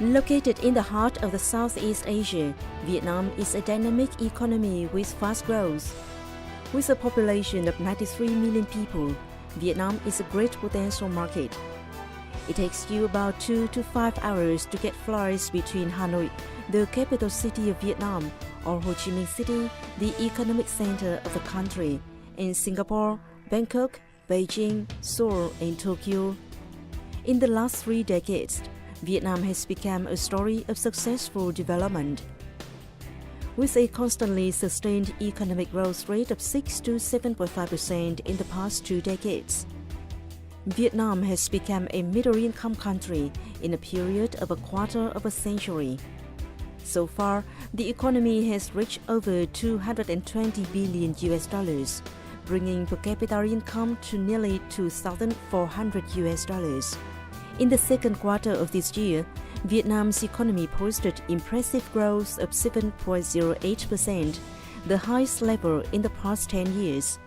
Located in the heart of the Southeast Asia, Vietnam is a dynamic economy with fast growth. With a population of 93 million people, Vietnam is a great potential market. It takes you about 2 to 5 hours to get flights between Hanoi, the capital city of Vietnam, or Ho Chi Minh City, the economic center of the country, and Singapore, Bangkok, Beijing, Seoul, and Tokyo. In the last 3 decades, Vietnam has become a story of successful development. With a constantly sustained economic growth rate of 6 to 7.5% in the past 2 decades, Vietnam has become a middle-income country in a period of a quarter of a century. So far, the economy has reached over $220 billion, bringing per capita income to nearly $2,400. In the second quarter of this year, Vietnam's economy posted impressive growth of 7.08%, the highest level in the past 10 years.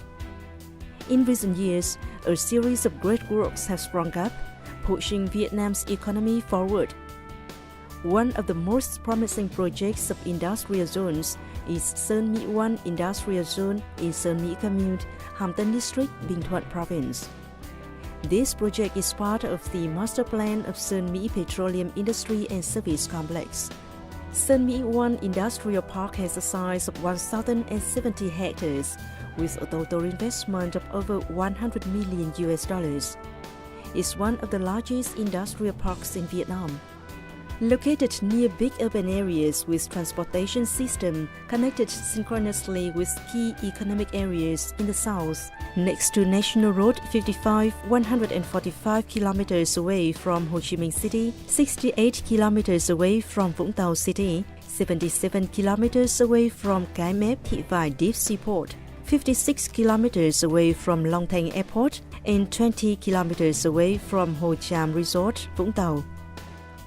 In recent years, a series of great works have sprung up, pushing Vietnam's economy forward. One of the most promising projects of industrial zones is Sơn Mỹ 1 Industrial Zone in Sơn Mỹ Commune, Hàm Tân District, Bình Thuận Province. This project is part of the master plan of Sơn Mỹ Petroleum Industry and Service Complex. Sơn Mỹ 1 Industrial Park has a size of 1,070 hectares, with a total investment of over $100 million. It's one of the largest industrial parks in Vietnam. Located near big urban areas with transportation system connected synchronously with key economic areas in the south, next to National Road 55, 145 kilometers away from Ho Chi Minh City, 68 kilometers away from Vũng Tàu City, 77 kilometers away from Cái Mép Thị Vải Deep Seaport, 56 kilometers away from Long Thành Airport, and 20 kilometers away from Hồ Tràm Resort, Vũng Tàu.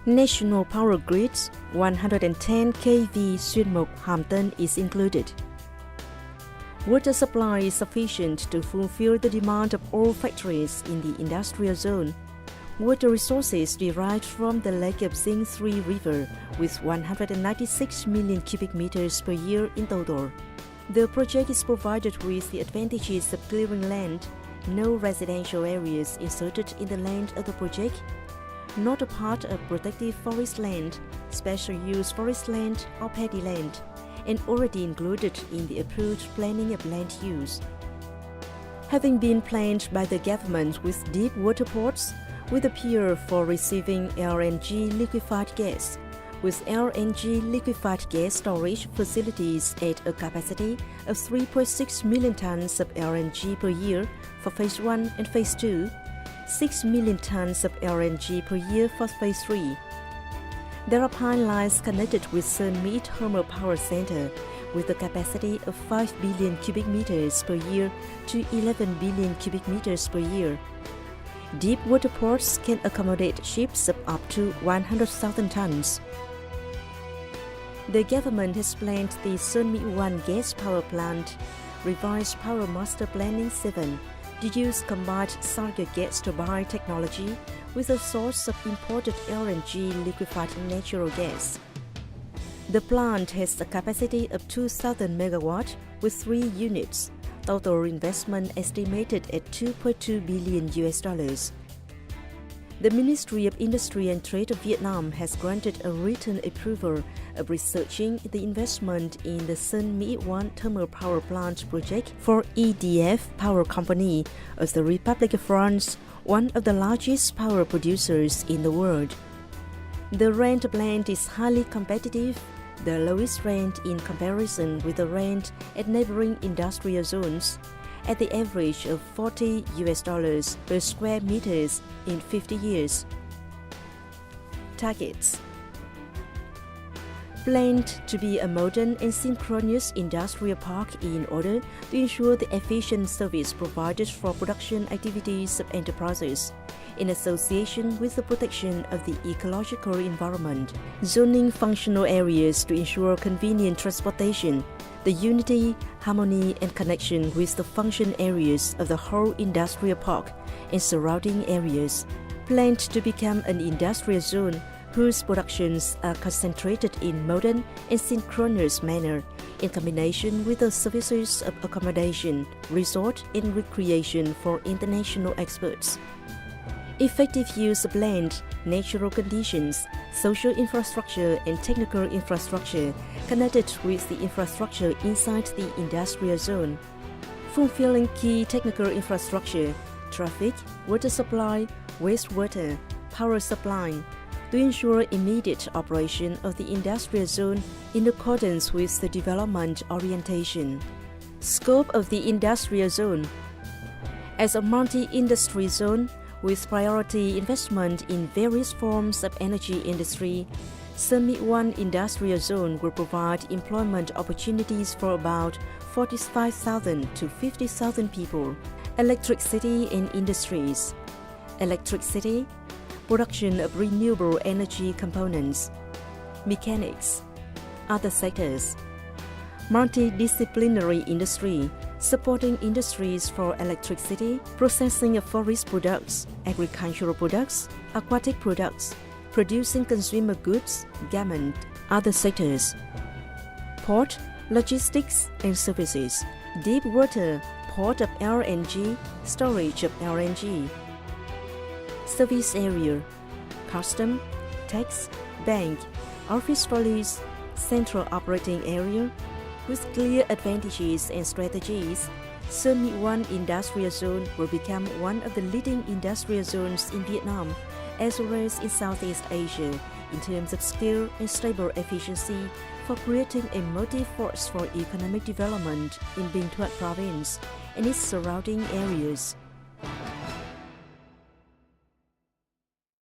National Power Grids 110 kV Xuyên Mộc Hàm Tân is included. Water supply is sufficient to fulfill the demand of all factories in the industrial zone. Water resources derived from the Lake of Dinh 3 River with 196 million cubic meters per year in total. The project is provided with the advantages of clearing land, no residential areas inserted in the land of the project, not a part of protective forest land, special use forest land or paddy land, and already included in the approved planning of land use. Having been planned by the government with deep water ports, with a pier for receiving LNG liquefied gas, with LNG liquefied gas storage facilities at a capacity of 3.6 million tons of LNG per year for Phase 1 and Phase 2, 6 million tons of LNG per year for Phase 3. There are pipelines connected with Sơn Mỹ Thermal Power Center with a capacity of 5 billion cubic meters per year to 11 billion cubic meters per year. Deep water ports can accommodate ships of up to 100,000 tons. The government has planned the Sơn Mỹ 1 gas power plant, revised Power Master Planning 7, to use combined cycle gas turbine technology with a source of imported LNG liquefied natural gas. The plant has a capacity of 2,000 megawatt with 3 units, total investment estimated at $2.2 billion. The Ministry of Industry and Trade of Vietnam has granted a written approval of researching the investment in the Sơn Mỹ 1 Thermal Power Plant project for EDF Power Company of the Republic of France, one of the largest power producers in the world. The rent plant is highly competitive, the lowest rent in comparison with the rent at neighboring industrial zones, at the average of $40 per square meters in 50 years. Targets: planned to be a modern and synchronous industrial park in order to ensure the efficient service provided for production activities of enterprises, in association with the protection of the ecological environment, zoning functional areas to ensure convenient transportation, the unity, harmony, and connection with the function areas of the whole industrial park and surrounding areas. Planned to become an industrial zone, whose productions are concentrated in modern and synchronous manner in combination with the services of accommodation, resort, and recreation for international experts. Effective use of land, natural conditions, social infrastructure and technical infrastructure connected with the infrastructure inside the industrial zone. Fulfilling key technical infrastructure, traffic, water supply, wastewater, power supply, to ensure immediate operation of the industrial zone in accordance with the development orientation. Scope of the industrial zone. As a multi-industry zone, with priority investment in various forms of energy industry, Summit One Industrial Zone will provide employment opportunities for about 45,000 to 50,000 people. Electricity and industries. Electricity, production of renewable energy components. Mechanics. Other sectors. Multidisciplinary industry, supporting industries for electricity, processing of forest products, agricultural products, aquatic products, producing consumer goods, garment, other sectors. Port, logistics and services, deep water, port of LNG, storage of LNG. Service area, custom, tax, bank, office police, central operating area. With clear advantages and strategies, Summit One Industrial Zone will become one of the leading industrial zones in Vietnam, as well as in Southeast Asia, in terms of scale and stable efficiency for creating a motive force for economic development in Binh Thuan Province and its surrounding areas.